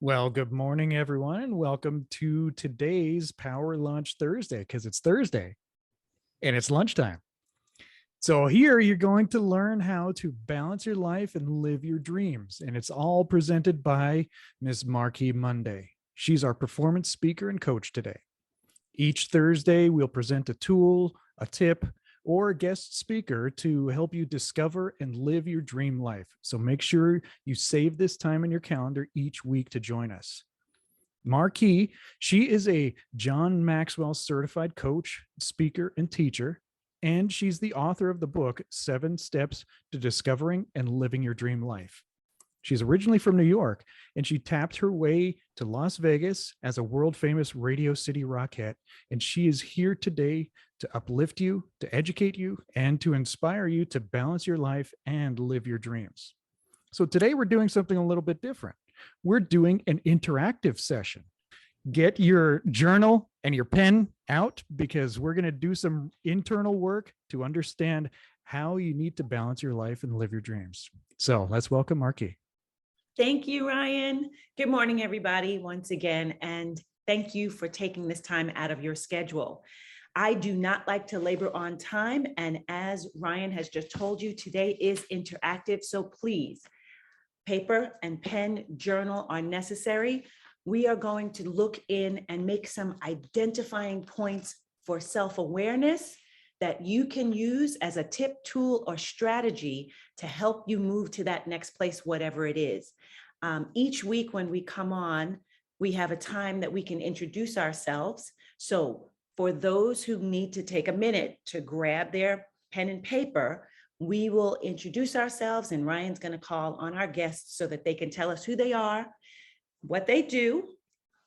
Well, good morning, everyone, and welcome to today's Power Lunch Thursday because it's Thursday and it's lunchtime. So, here you're going to learn how to balance your life and live your dreams. And it's all presented by Miss MarQue Munday. She's our performance speaker and coach today. Each Thursday, we'll present a tool, a tip, or a guest speaker to help you discover and live your dream life. So make sure you save this time in your calendar each week to join us. MarQue, she is a John Maxwell certified coach, speaker, and teacher, and she's the author of the book, 7 Steps to Discovering and Living Your Dream Life. She's originally from New York, and she tapped her way to Las Vegas as a world famous Radio City Rockette. And she is here today to uplift you, to educate you, and to inspire you to balance your life and live your dreams. So today we're doing something a little bit different. We're doing an interactive session. Get your journal and your pen out because we're going to do some internal work to understand how you need to balance your life and live your dreams. So let's welcome MarQue. Thank you, Ryan. Good morning, everybody, once again, and thank you for taking this time out of your schedule. I do not like to labor on time, and as Ryan has just told you, today is interactive, so please, paper and pen, journal are necessary. We are going to look in and make some identifying points for self-awareness that you can use as a tip, tool, or strategy to help you move to that next place, whatever it is. Each week when we come on, we have a time that we can introduce ourselves. So for those who need to take a minute to grab their pen and paper, we will introduce ourselves and Ryan's going to call on our guests so that they can tell us who they are, what they do,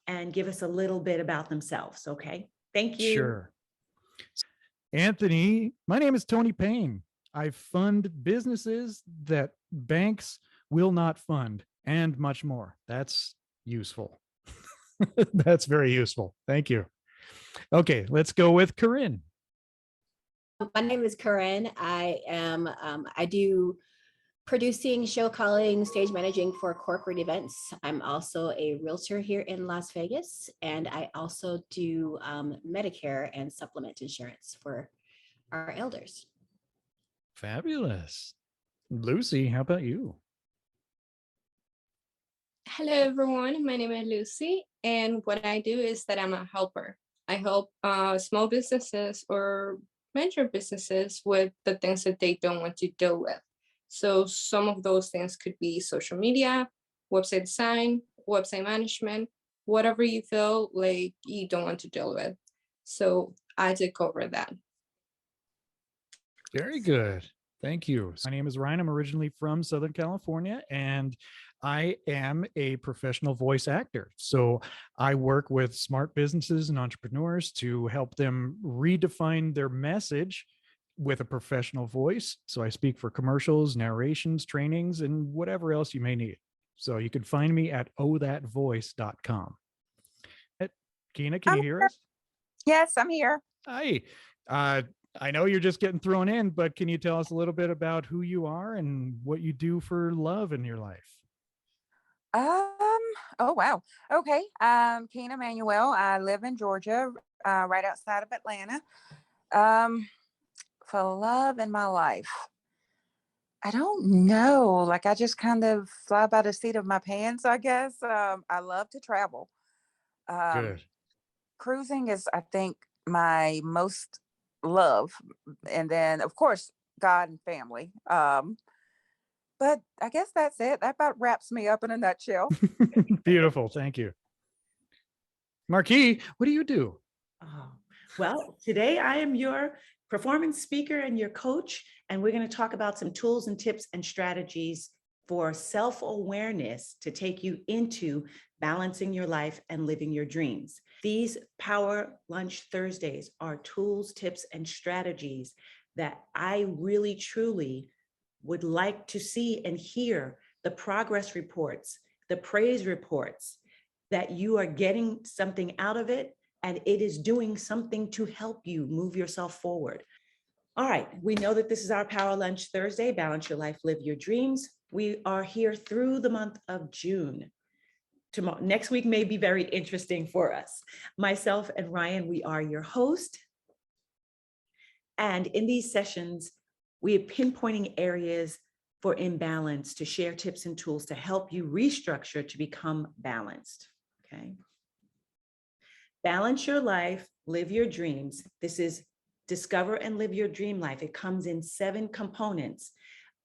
and give us a little bit about themselves. Okay. Thank you. Sure. Anthony, my name is Tony Payne. I fund businesses that banks will not fund and much more. That's useful. That's very useful. Thank you. Okay, let's go with Corinne. My name is Corinne. I do producing, show calling, stage managing for corporate events. I'm also a realtor here in Las Vegas, and I also do Medicare and supplement insurance for our elders. Fabulous. Lucy, how about you? Hello, everyone. My name is Lucy, and what I do is that I'm a helper. I help small businesses or major businesses with the things that they don't want to deal with. So some of those things could be social media, website design, website management, whatever you feel like you don't want to deal with. So I take over that. Very good. Thank you. My name is Ryan. I'm originally from Southern California, and I am a professional voice actor. So I work with smart businesses and entrepreneurs to help them redefine their message with a professional voice. So I speak for commercials, narrations, trainings, and whatever else you may need. So you can find me at ohthatvoice.com. Kina, can you hear us? Yes, I'm here. Hi. I know you're just getting thrown in, but can you tell us a little bit about who you are and what you do for love in your life? Oh wow. Okay. Keena Manuel. I live in Georgia, right outside of Atlanta. For love in my life, I don't know. Like I just kind of fly by the seat of my pants, I guess. I love to travel. Good. Cruising is, I think, my most love, and then of course God and family. But I guess that's it. That about wraps me up in a nutshell. Beautiful. Thank you. MarQue, what do you do? Well, today I am your performance speaker and your coach, and we're going to talk about some tools and tips and strategies for self-awareness to take you into balancing your life and living your dreams. These Power Lunch Thursdays are tools, tips, and strategies that I really, truly would like to see and hear the progress reports, the praise reports, that you are getting something out of it and it is doing something to help you move yourself forward. All right, we know that this is our Power Lunch Thursday, Balance Your Life, Live Your Dreams. We are here through the month of June. tomorrow, next week may be very interesting for us. Myself and Ryan, we are your host. And in these sessions, we are pinpointing areas for imbalance to share tips and tools to help you restructure to become balanced. Okay. Balance your life, live your dreams. This is Discover and Live Your Dream Life. It comes in 7 components.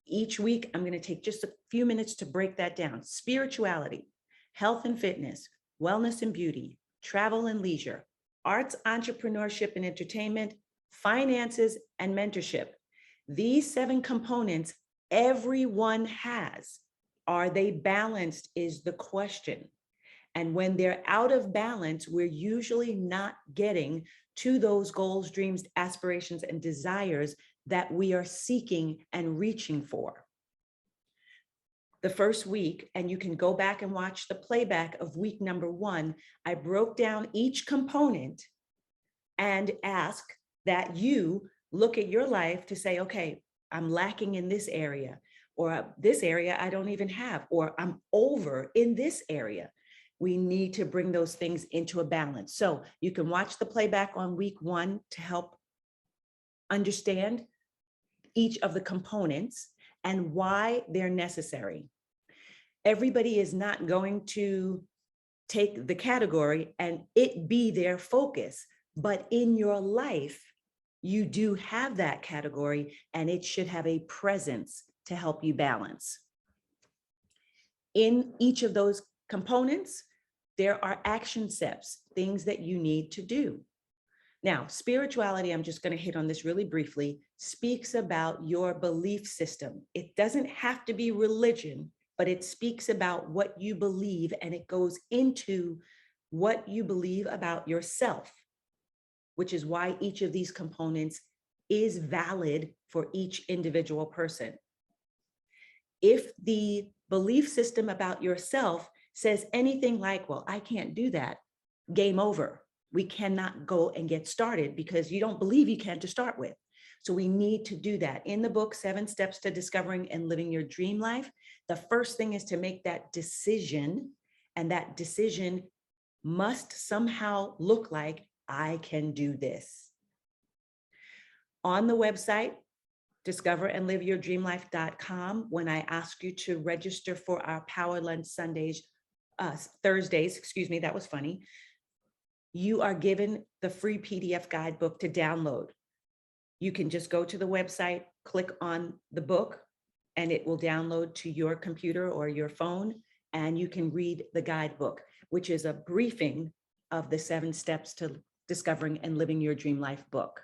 Each week, I'm going to take just a few minutes to break that down. Spirituality, health and fitness, wellness and beauty, travel and leisure, arts, entrepreneurship and entertainment, finances and mentorship. These 7 components everyone has. Are they balanced is the question. And when they're out of balance, we're usually not getting to those goals, dreams, aspirations, and desires that we are seeking and reaching for. The first week, and you can go back and watch the playback of week number 1, I broke down each component and ask that you look at your life to say, okay, I'm lacking in this area, or this area I don't even have, or I'm over in this area. We need to bring those things into a balance. So you can watch the playback on week 1 to help understand each of the components and why they're necessary. Everybody is not going to take the category and it be their focus, but in your life, you do have that category and it should have a presence to help you balance. In each of those components, there are action steps, things that you need to do. Now, spirituality, I'm just going to hit on this really briefly, speaks about your belief system. It doesn't have to be religion, but it speaks about what you believe, and it goes into what you believe about yourself, which is why each of these components is valid for each individual person. If the belief system about yourself says anything like, well, I can't do that, game over. We cannot go and get started because you don't believe you can to start with. So we need to do that. In the book, 7 Steps to Discovering and Living Your Dream Life, the first thing is to make that decision, and that decision must somehow look like, I can do this. On the website, discoverandliveyourdreamlife.com, when I asked you to register for our Power Lunch Thursdays, that was funny, you are given the free PDF guidebook to download. You can just go to the website, click on the book, and it will download to your computer or your phone, and you can read the guidebook, which is a briefing of the 7 Steps to Discovering and Living Your Dream Life book.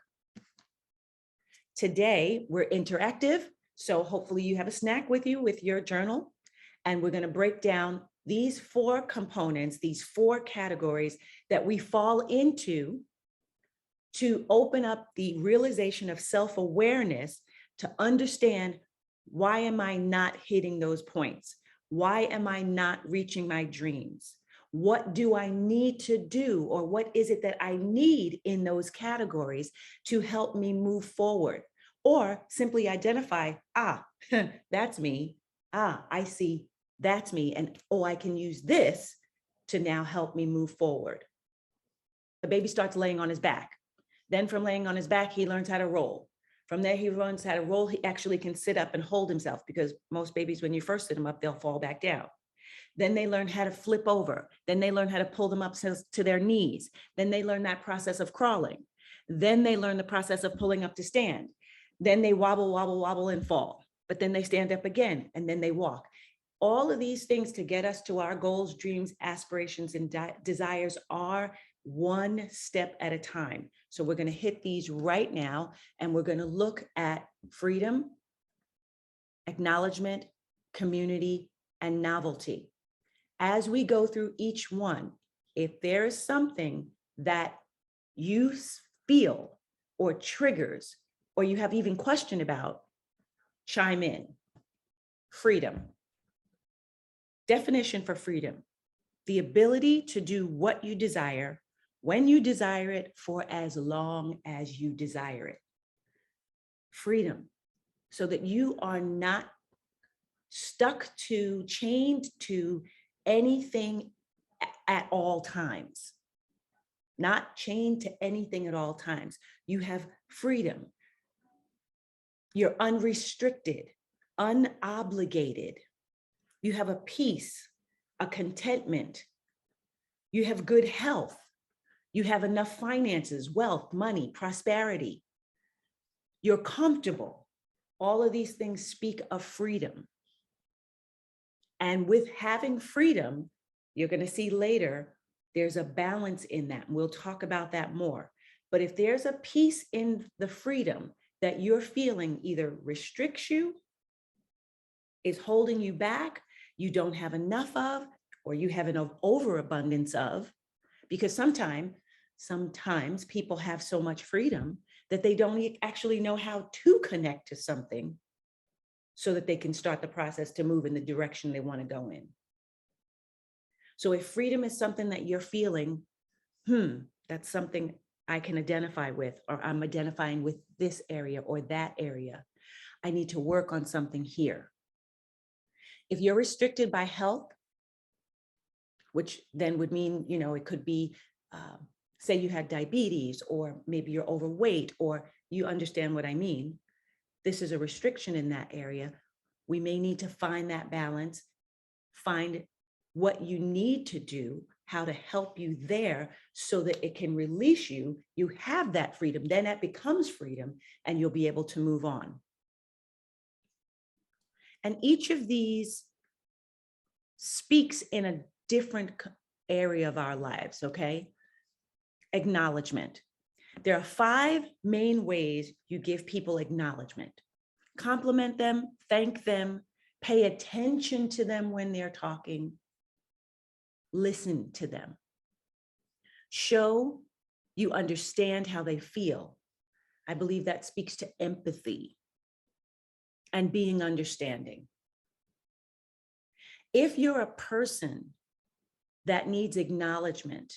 Today, we're interactive, so hopefully you have a snack with you with your journal, and we're going to break down these 4 components, these 4 categories that we fall into to open up the realization of self-awareness to understand, why am I not hitting those points? Why am I not reaching my dreams? What do I need to do, or what is it that I need in those categories to help me move forward? Or simply identify, that's me. I see, that's me. And I can use this to now help me move forward. The baby starts laying on his back. Then from laying on his back, he learns how to roll. From there, he learns how to roll. He actually can sit up and hold himself, because most babies, when you first sit them up, they'll fall back down. Then they learn how to flip over. Then they learn how to pull them up to their knees. Then they learn that process of crawling. Then they learn the process of pulling up to stand. Then they wobble, and fall. But then they stand up again, and then they walk. All of these things to get us to our goals, dreams, aspirations, and desires are one step at a time. So we're going to hit these right now, and we're going to look at freedom, acknowledgement, community, and novelty. As we go through each one, if there is something that you feel or triggers, or you have even question about, chime in. Freedom. Definition for freedom: the ability to do what you desire, when you desire it, for as long as you desire it. Freedom, so that you are not stuck to, chained to anything at all times, not chained to anything at all times. You have freedom. You're unrestricted, unobligated. You have a peace, a contentment. You have good health. You have enough finances, wealth, money, prosperity. You're comfortable. All of these things speak of freedom. And with having freedom, you're going to see later, there's a balance in that. We'll talk about that more. But if there's a piece in the freedom that you're feeling either restricts you, is holding you back, you don't have enough of, or you have an overabundance of, because sometimes people have so much freedom that they don't actually know how to connect to something so that they can start the process to move in the direction they want to go in. So if freedom is something that you're feeling, that's something I can identify with, or I'm identifying with this area or that area, I need to work on something here. If you're restricted by health, which then would mean, it could be, say you had diabetes, or maybe you're overweight, or you understand what I mean. This is a restriction in that area. We may need to find that balance, find what you need to do, how to help you there so that it can release you. You have that freedom, then that becomes freedom, and you'll be able to move on. And each of these speaks in a different area of our lives, okay? Acknowledgement. There are 5 main ways you give people acknowledgement. Compliment them, thank them, pay attention to them when they're talking, listen to them. Show you understand how they feel. I believe that speaks to empathy and being understanding. If you're a person that needs acknowledgement,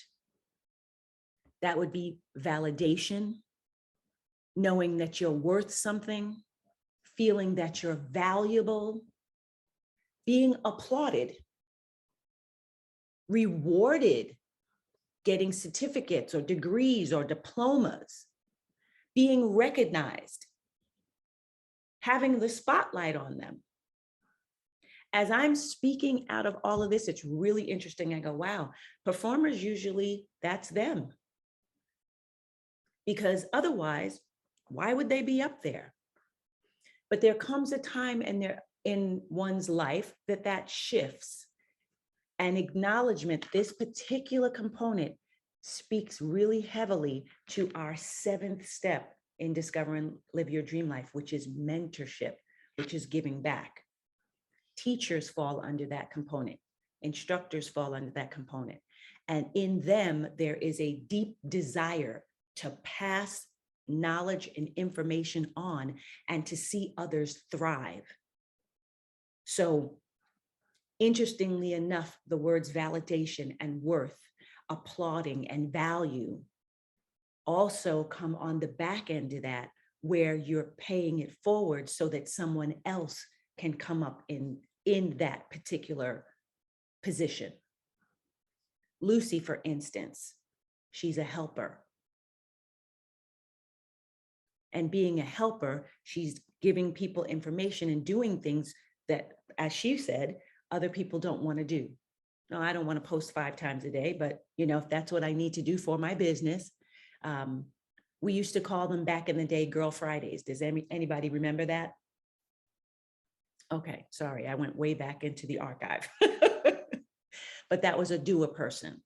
that would be validation, knowing that you're worth something, feeling that you're valuable, being applauded, rewarded, getting certificates or degrees or diplomas, being recognized, having the spotlight on them. As I'm speaking out of all of this, it's really interesting. I go, wow, performers usually, that's them. Because otherwise, why would they be up there? But there comes a time in one's life that shifts. And acknowledgement, this particular component, speaks really heavily to our 7th step in Discover and Live Your Dream Life, which is mentorship, which is giving back. Teachers fall under that component. Instructors fall under that component. And in them, there is a deep desire to pass knowledge and information on and to see others thrive. So, interestingly enough, the words validation and worth, applauding and value also come on the back end of that, where you're paying it forward so that someone else can come up in that particular position. Lucy, for instance, she's a helper. And being a helper, she's giving people information and doing things that, as she said, other people don't want to do. No, I don't want to post 5 times a day, but if that's what I need to do for my business. We used to call them back in the day Girl Fridays. Does anybody remember that? Okay, sorry, I went way back into the archive. But that was a doer person.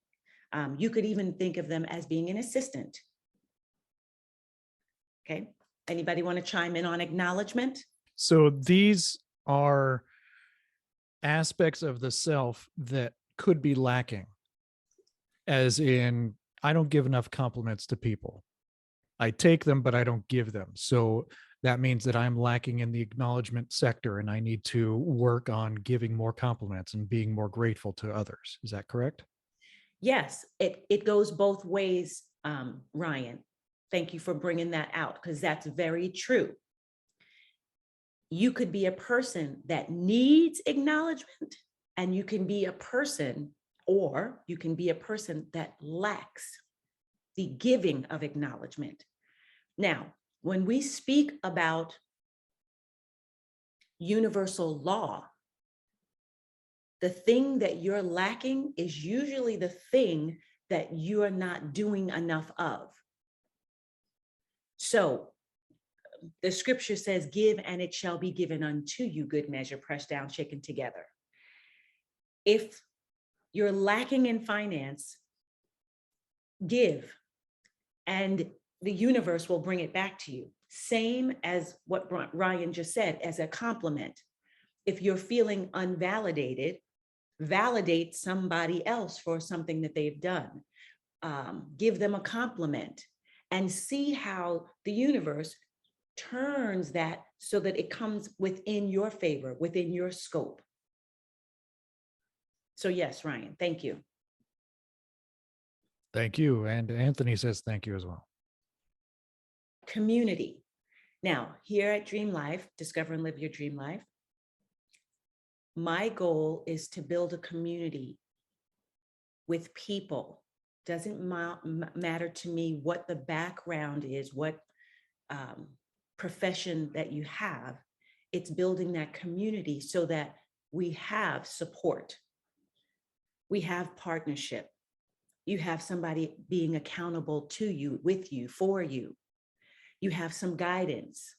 You could even think of them as being an assistant. Okay, anybody want to chime in on acknowledgement? So these are aspects of the self that could be lacking, as in, I don't give enough compliments to people. I take them, but I don't give them. So that means that I'm lacking in the acknowledgement sector, and I need to work on giving more compliments and being more grateful to others. Is that correct? Yes, it goes both ways, Ryan. Thank you for bringing that out, because that's very true. You could be a person that needs acknowledgement, and you can be a person, or you can be a person that lacks the giving of acknowledgement. Now, when we speak about universal law, the thing that you're lacking is usually the thing that you're not doing enough of. So the scripture says, give and it shall be given unto you, good measure, pressed down, shaken together. If you're lacking in finance, give, and the universe will bring it back to you. Same as what Ryan just said, as a compliment. If you're feeling unvalidated, validate somebody else for something that they've done. Give them a compliment and see how the universe turns that so that it comes within your favor, within your scope. So yes, Ryan, thank you. Thank you. And Anthony says thank you as well. Community. Now, here at Dream Life, Discover and Live Your Dream Life, my goal is to build a community with people. Doesn't matter to me what the background is, what profession that you have. It's building that community so that we have support. We have partnership. You have somebody being accountable to you, with you, for you. You have some guidance.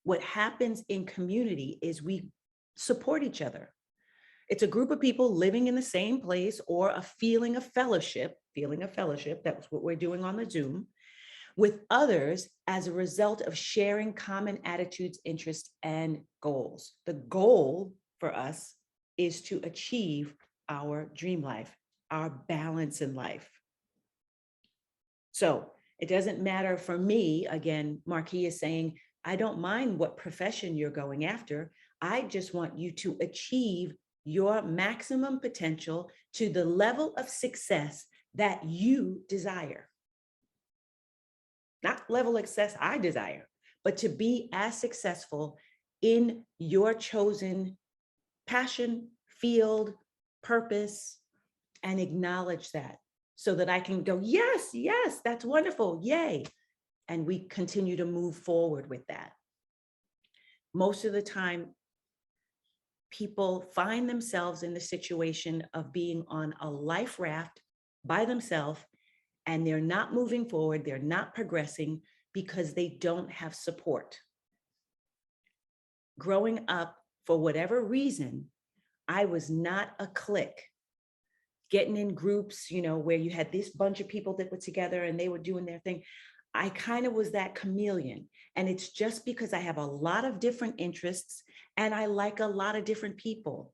What happens in community is we support each other. It's a group of people living in the same place, or a feeling of fellowship. That's what we're doing on the Zoom with others as a result of sharing common attitudes, interests, and goals. The goal for us is to achieve our dream life, our balance in life. So it doesn't matter for me. Again, MarQue is saying, I don't mind what profession you're going after. I just want you to achieve your maximum potential to the level of success that you desire. Not level of success I desire, but to be as successful in your chosen passion, field, purpose, and acknowledge that so that I can go, yes, yes, that's wonderful, yay. And we continue to move forward with that. Most of the time, people find themselves in the situation of being on a life raft by themselves, and they're not moving forward, they're not progressing because they don't have support. Growing up, for whatever reason, I was not a clique. Getting in groups, where you had this bunch of people that were together and they were doing their thing. I kind of was that chameleon. And it's just because I have a lot of different interests and I like a lot of different people.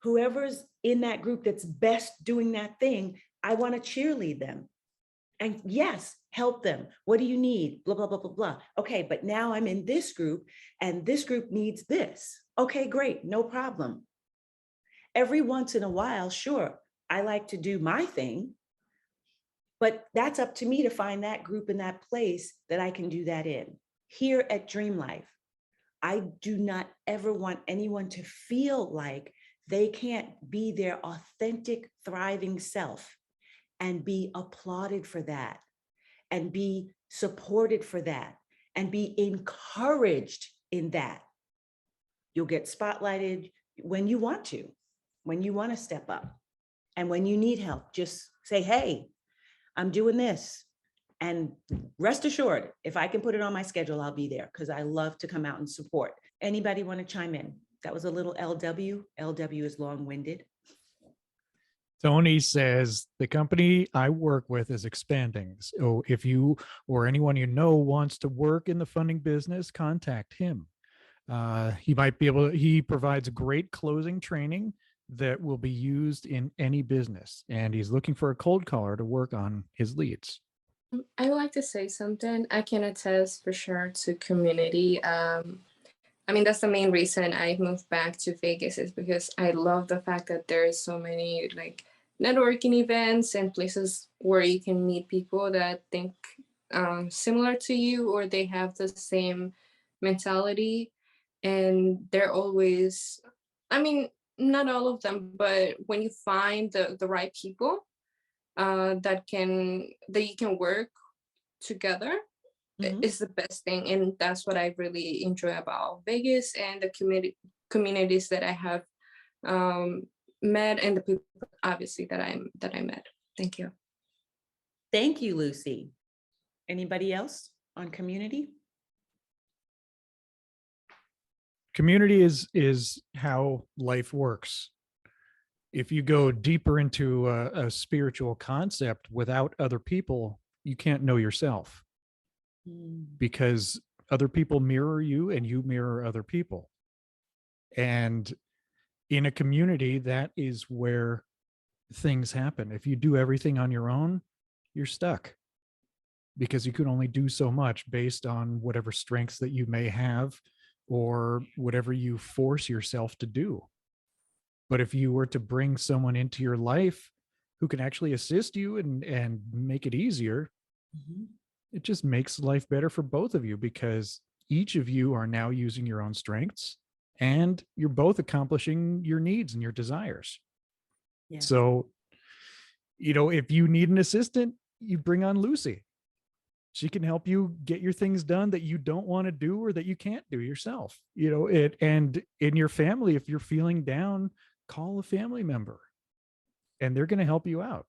Whoever's in that group that's best doing that thing, I want to cheerlead them. And yes, help them. What do you need? Blah, blah, blah, blah, blah. Okay, but now I'm in this group and this group needs this. Okay, great, no problem. Every once in a while, sure, I like to do my thing, but that's up to me to find that group in that place that I can do that in. Here at Dream Life, I do not ever want anyone to feel like they can't be their authentic, thriving self and be applauded for that, and be supported for that, and be encouraged in that. You'll get spotlighted when you want to step up. And when you need help, just say, hey, I'm doing this. And rest assured, if I can put it on my schedule, I'll be there because I love to come out and support. Anybody want to chime in? That was a little LW. LW is long-winded. Tony says the company I work with is expanding. So if you or anyone you know wants to work in the funding business, contact him. He provides great closing training that will be used in any business. And he's looking for a cold caller to work on his leads. I would like to say something. I can attest for sure to community. That's the main reason I moved back to Vegas, is because I love the fact that there is so many networking events and places where you can meet people that think similar to you, or they have the same mentality. And they're always, not all of them, but when you find the right people that you can work together, Mhm. is the best thing. And that's what I really enjoy about Vegas and the communities that I have met, and the people obviously that I met. Thank you. Thank you, Lucy. Anybody else on community? Community is how life works. If you go deeper into a spiritual concept without other people, you can't know yourself, because other people mirror you and you mirror other people. And in a community, that is where things happen. If you do everything on your own, you're stuck, because you can only do so much based on whatever strengths that you may have or whatever you force yourself to do. But if you were to bring someone into your life who can actually assist you and make it easier, it just makes life better for both of you, because each of you are now using your own strengths and you're both accomplishing your needs and your desires. Yeah. So, if you need an assistant, you bring on Lucy. She can help you get your things done that you don't want to do or that you can't do yourself. And in your family, if you're feeling down, call a family member and they're going to help you out.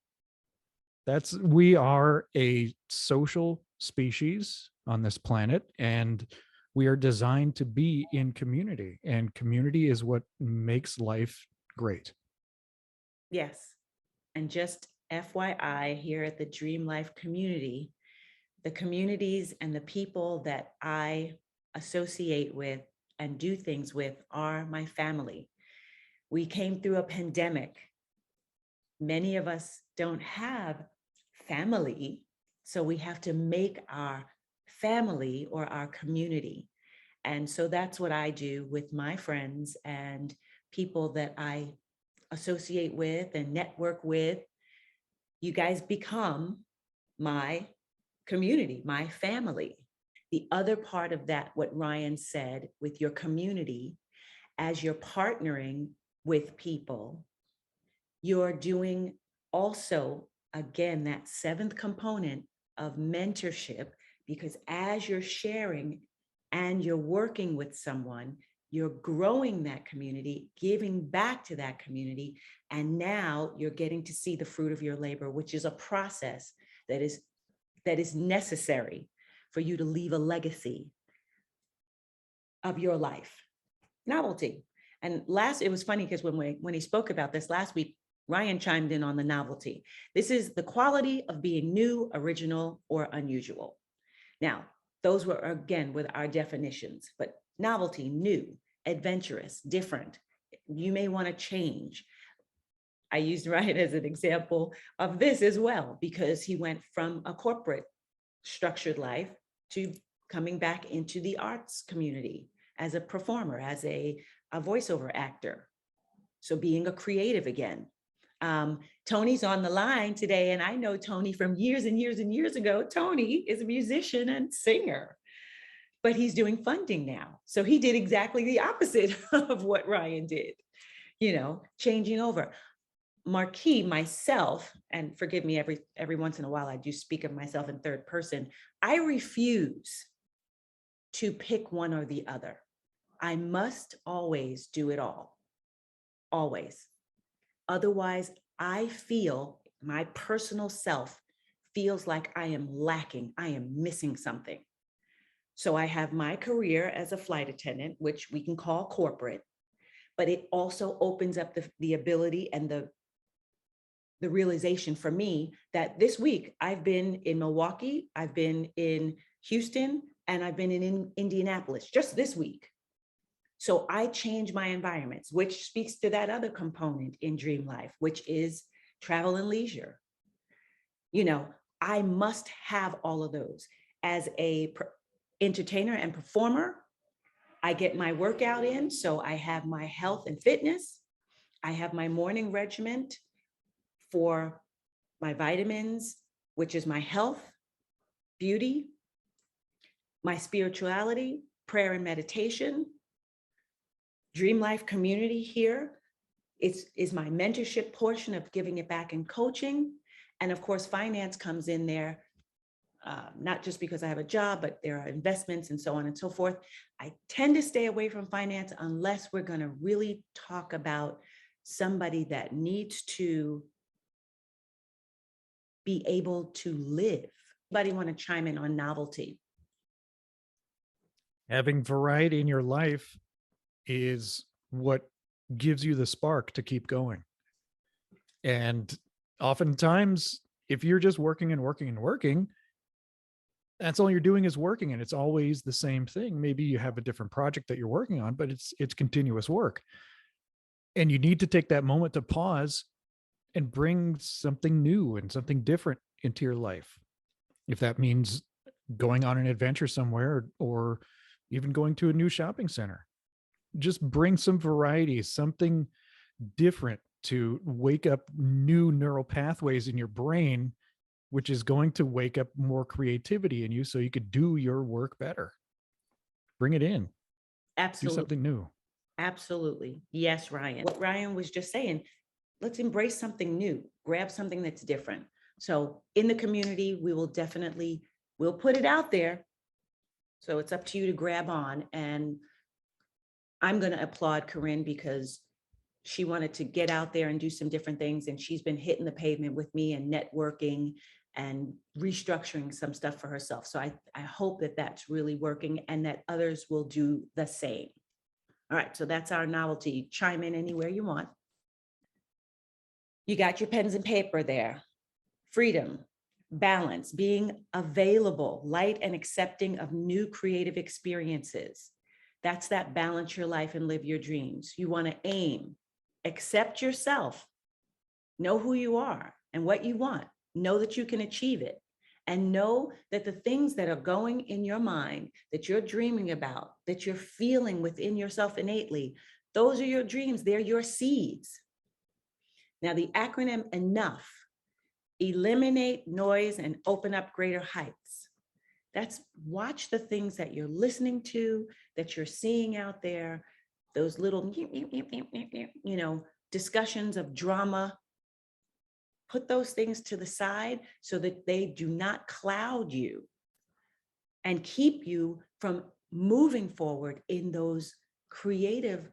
We are a social species on this planet, and we are designed to be in community, and community is what makes life great. Yes. And just FYI, here at the Dream Life community, the communities and the people that I associate with and do things with are my family. We came through a pandemic. Many of us don't have family, so we have to make our family or our community. And so that's what I do with my friends and people that I associate with and network with. You guys become my community, my family. The other part of that, what Ryan said with your community, as you're partnering with people, you're doing also, again, that seventh component of mentorship, because as you're sharing and you're working with someone, you're growing that community, giving back to that community, and now you're getting to see the fruit of your labor, which is a process that is necessary for you to leave a legacy of your life. Novelty. And it was funny because when he spoke about this last week, Ryan chimed in on the novelty. This is the quality of being new, original, or unusual. Now, those were, again, with our definitions, but novelty, new, adventurous, different. You may want to change. I used Ryan as an example of this as well, because he went from a corporate structured life to coming back into the arts community as a performer, as a voiceover actor. So being a creative again. Tony's on the line today, and I know Tony from years and years and years ago. Tony is a musician and singer, but he's doing funding now. So he did exactly the opposite of what Ryan did, changing over. MarQue, myself, and forgive me, every once in a while I do speak of myself in third person. I refuse to pick one or the other. I must always do it all. Always. Otherwise, I feel, my personal self feels like I am lacking. I am missing something. So I have my career as a flight attendant, which we can call corporate, but it also opens up the ability and the realization for me that this week I've been in Milwaukee, I've been in Houston, and I've been in Indianapolis just this week. So I change my environments, which speaks to that other component in Dream Life, which is travel and leisure. I must have all of those. As a entertainer and performer, I get my workout in, so I have my health and fitness. I have my morning regimen for my vitamins, which is my health, beauty, my spirituality, prayer and meditation, Dream Life community here, is my mentorship portion of giving it back in coaching. And of course, finance comes in there, not just because I have a job, but there are investments and so on and so forth. I tend to stay away from finance unless we're going to really talk about somebody that needs to be able to live. Anybody want to chime in on novelty? Having variety in your life is what gives you the spark to keep going. And oftentimes, if you're just working and working and working, that's all you're doing is working, and it's always the same thing. Maybe you have a different project that you're working on, but it's continuous work. And you need to take that moment to pause and bring something new and something different into your life. If that means going on an adventure somewhere, or even going to a new shopping center, just bring some variety, something different to wake up new neural pathways in your brain, which is going to wake up more creativity in you so you could do your work better. Bring it in. Absolutely. Do something new. Absolutely. Yes, Ryan. What Ryan was just saying, let's embrace something new, grab something that's different. So in the community, we'll put it out there. So it's up to you to grab on. And I'm going to applaud Corinne because she wanted to get out there and do some different things. And she's been hitting the pavement with me and networking and restructuring some stuff for herself. So I hope that that's really working and that others will do the same. All right, so that's our novelty. Chime in anywhere you want. You got your pens and paper there. Freedom, balance, being available, light and accepting of new creative experiences. That's that balance your life and live your dreams. You want to aim, accept yourself, know who you are and what you want, know that you can achieve it, and know that the things that are going in your mind, that you're dreaming about, that you're feeling within yourself innately, those are your dreams, they're your seeds. Now the acronym ENOUGH, eliminate noise and open up greater heights. That's watch the things that you're listening to, that you're seeing out there, those little, discussions of drama. Put those things to the side so that they do not cloud you and keep you from moving forward in those creative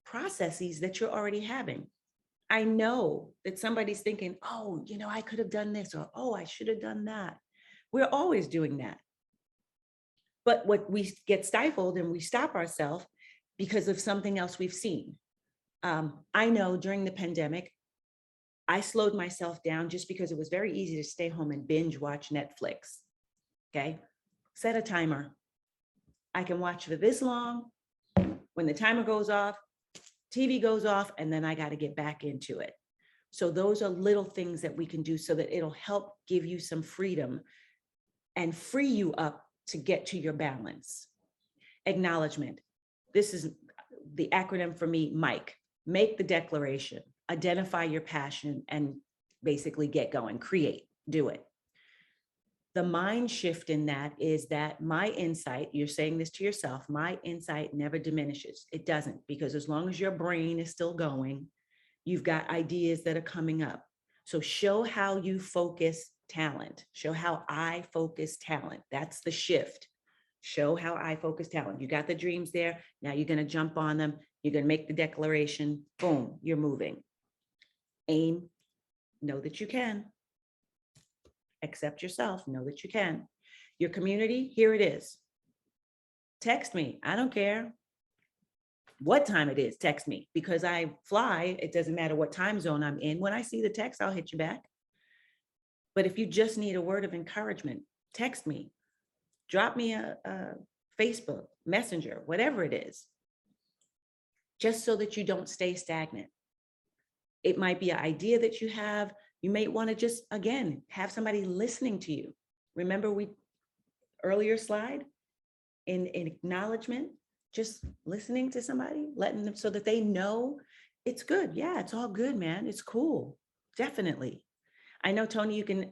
processes that you're already having. I know that somebody's thinking, oh, I could have done this, or, oh, I should have done that. We're always doing that. But what we get stifled and we stop ourselves because of something else we've seen. I know during the pandemic, I slowed myself down just because it was very easy to stay home and binge watch Netflix. Okay. Set a timer. I can watch for this long. When the timer goes off, TV goes off, and then I got to get back into it. So those are little things that we can do so that it'll help give you some freedom and free you up to get to your balance. Acknowledgement. This is the acronym for me, Mike. Make the declaration, identify your passion, and basically get going, create, do it. The mind shift in that is that my insight, you're saying this to yourself, my insight never diminishes. It doesn't, because as long as your brain is still going, you've got ideas that are coming up. So show how you focus talent. Show how I focus talent. That's the shift. Show how I focus talent. You got the dreams there. Now you're going to jump on them. You're going to make the declaration. Boom, you're moving. Aim, know that you can. Accept yourself, know that you can. Your community, here it is. Text me, I don't care what time it is, text me, because I fly, it doesn't matter what time zone I'm in. When I see the text, I'll hit you back. But if you just need a word of encouragement, text me, drop me a Facebook, Messenger, whatever it is, just so that you don't stay stagnant. It might be an idea that you have. You may want to just, again, have somebody listening to you. Remember earlier slide in acknowledgement, just listening to somebody, letting them so that they know it's good. Yeah, it's all good, man. It's cool. Definitely. I know, Tony, you can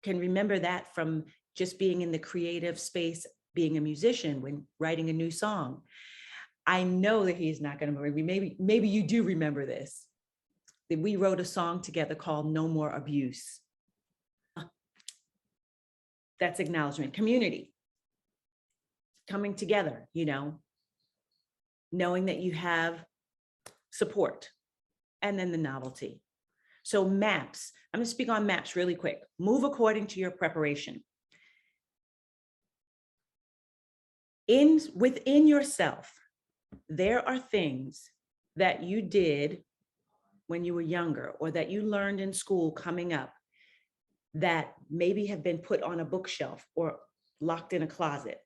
remember that from just being in the creative space, being a musician, when writing a new song. I know that he's not going to remember me. Maybe you do remember this, that we wrote a song together called No More Abuse. That's acknowledgement, community, coming together, knowing that you have support, and then the novelty. So maps, I'm going to speak on maps really quick. Move according to your preparation. Within yourself, there are things that you did when you were younger or that you learned in school coming up that maybe have been put on a bookshelf or locked in a closet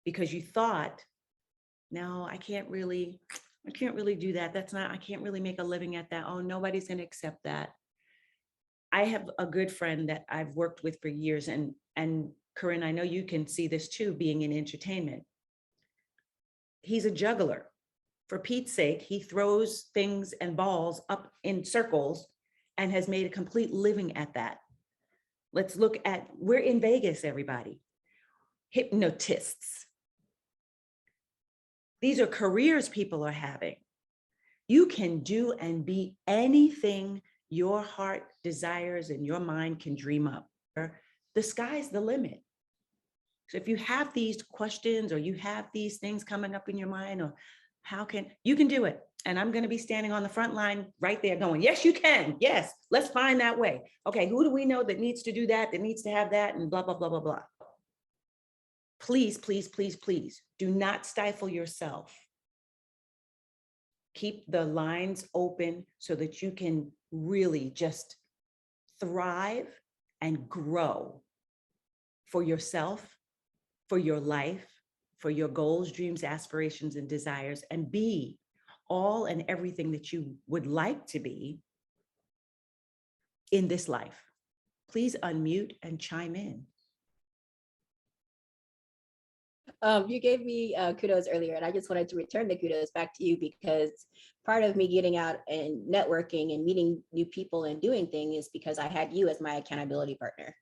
because you thought, no, I can't really do that. I can't really make a living at that. Oh, nobody's going to accept that. I have a good friend that I've worked with for years, and Corinne, I know you can see this too, being in entertainment. He's a juggler. For Pete's sake, he throws things and balls up in circles and has made a complete living at that. Let's look at, we're in Vegas, everybody. Hypnotists. These are careers people are having. You can do and be anything your heart desires and your mind can dream up. The sky's the limit. So if you have these questions or you have these things coming up in your mind, or you can do it. And I'm going to be standing on the front line right there going, yes, you can. Yes, let's find that way. Okay, who do we know that needs to do that needs to have that, and blah, blah, blah, blah, blah. Please, please, please, please do not stifle yourself. Keep the lines open so that you can really just thrive and grow for yourself, for your life, for your goals, dreams, aspirations, and desires, and be all and everything that you would like to be in this life. Please unmute and chime in. You gave me kudos earlier, and I just wanted to return the kudos back to you, because part of me getting out and networking and meeting new people and doing things is because I had you as my accountability partner.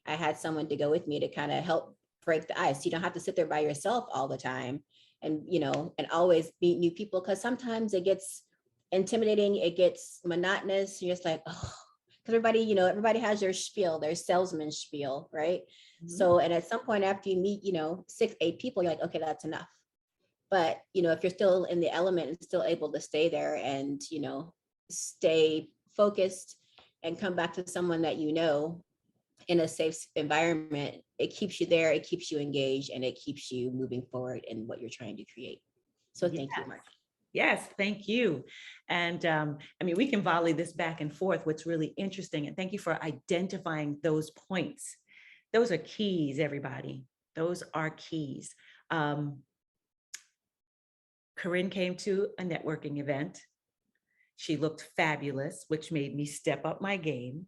I had someone to go with me to kind of help break the ice. You don't have to sit there by yourself all the time and, and always meet new people, because sometimes it gets intimidating, it gets monotonous. You're just like, oh, because everybody has their spiel, their salesman spiel, right? Mm-hmm. So, and at some point after you meet, 6, 8 people, you're like, okay, that's enough. But, if you're still in the element and still able to stay there and, stay focused and come back to someone that in a safe environment, it keeps you there, it keeps you engaged, and it keeps you moving forward in what you're trying to create. So thank you, Mark. Yes, thank you. And we can volley this back and forth. What's really interesting, and thank you for identifying those points. Those are keys, everybody. Those are keys. Corinne came to a networking event. She looked fabulous, which made me step up my game.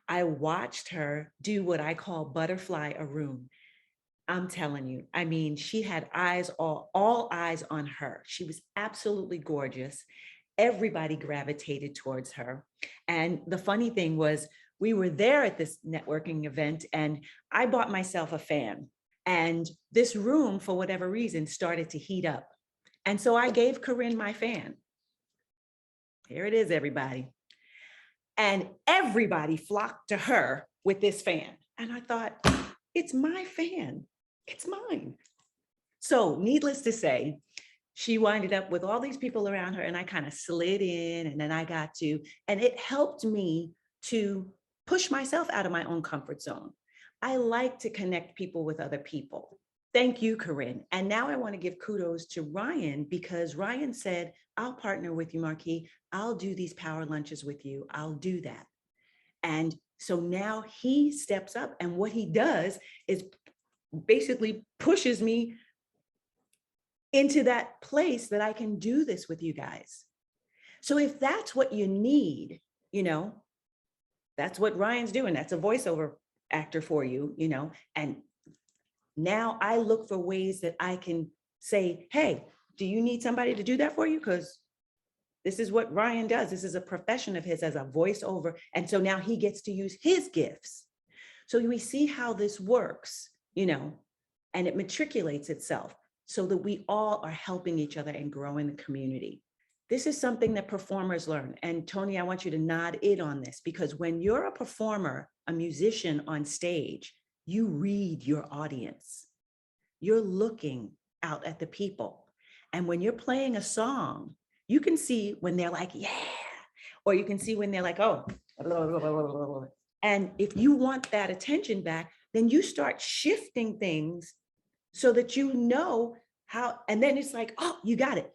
I watched her do what I call butterfly a room. I'm telling you, she had all eyes on her. She was absolutely gorgeous. Everybody gravitated towards her. And the funny thing was, we were there at this networking event and I bought myself a fan. And this room, for whatever reason, started to heat up. And so I gave Corinne my fan. Here it is, everybody. And everybody flocked to her with this fan. And I thought, it's my fan. It's mine. So needless to say, she winded up with all these people around her, and I kind of slid in, and then and it helped me to push myself out of my own comfort zone. I like to connect people with other people. Thank you, Corinne. And now I want to give kudos to Ryan, because Ryan said, I'll partner with you, MarQue. I'll do these power lunches with you. I'll do that. And so now he steps up, and what he does is basically pushes me into that place that I can do this with you guys. So if that's what you need, that's what Ryan's doing. That's a voiceover actor for you, and now I look for ways that I can say, hey, do you need somebody to do that for you? Because this is what Ryan does. This is a profession of his as a voiceover. And so now he gets to use his gifts. So we see how this works, and it matriculates itself. so that we all are helping each other and growing the community. This is something that performers learn. And Tony, I want you to nod in on this, because when you're a performer, a musician on stage, you read your audience. You're looking out at the people. And when you're playing a song, you can see when they're like, yeah, or you can see when they're like, oh, blah, blah, blah, blah, blah. And if you want that attention back, then you start shifting things so that you know how, and then it's like, oh, you got it.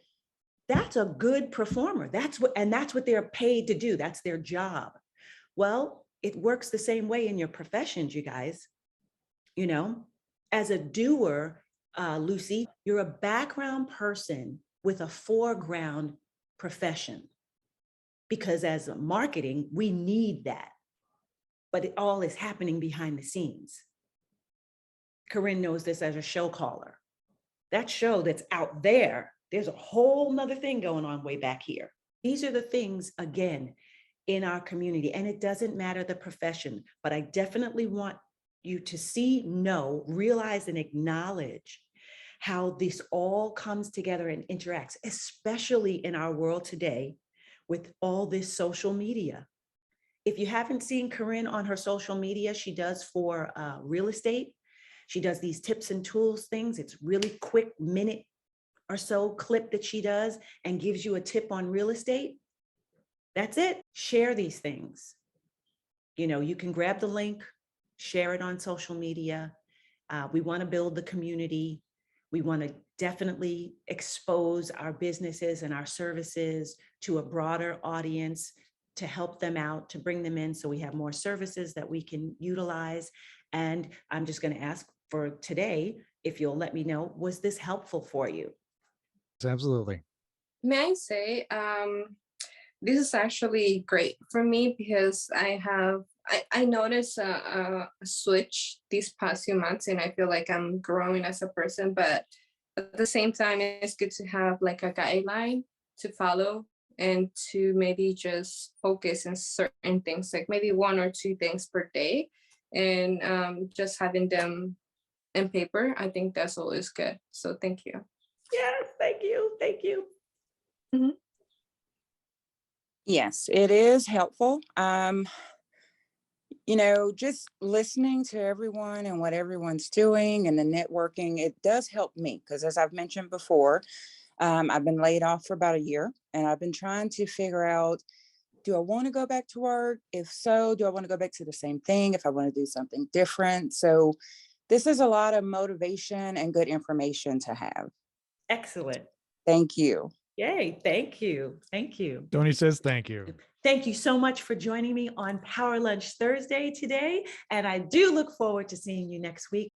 That's a good performer. That's what they're paid to do. That's their job. Well, it works the same way in your professions, you guys. You know, as a doer, Lucy, you're a background person with a foreground profession, because as marketing, we need that. But it all is happening behind the scenes. Corinne knows this as a show caller. That show that's out there, there's a whole nother thing going on way back here. These are the things, again, in our community. And it doesn't matter the profession, but I definitely want you to see, know, realize, and acknowledge how this all comes together and interacts, especially in our world today with all this social media. If you haven't seen Corinne on her social media, she does for real estate. She does these tips and tools things. It's really quick, minute or so clip that she does and gives you a tip on real estate. That's it. Share these things. You know, you can grab the link, share it on social media. We want to build the community. We want to definitely expose our businesses and our services to a broader audience, to help them out, to bring them in so we have more services that we can utilize. And I'm just going to ask for today, if you'll let me know, was this helpful for you? Absolutely. May I say, this is actually great for me because I noticed a switch these past few months, and I feel like I'm growing as a person, but at the same time, it's good to have like a guideline to follow and to maybe just focus on certain things, like maybe 1 or 2 things per day, and just having them in paper. I think that's always good. So thank you. Yes, thank you. Thank you. Mm-hmm. Yes, it is helpful. You know, just listening to everyone and what everyone's doing and the networking, it does help me because, as I've mentioned before, I've been laid off for about a year, and I've been trying to figure out, do I want to go back to work? If so, do I want to go back to the same thing? If I want to do something different? So this is a lot of motivation and good information to have. Excellent. Thank you. Yay. Thank you. Thank you. Tony says thank you. Thank you so much for joining me on Power Lunch Thursday today. And I do look forward to seeing you next week.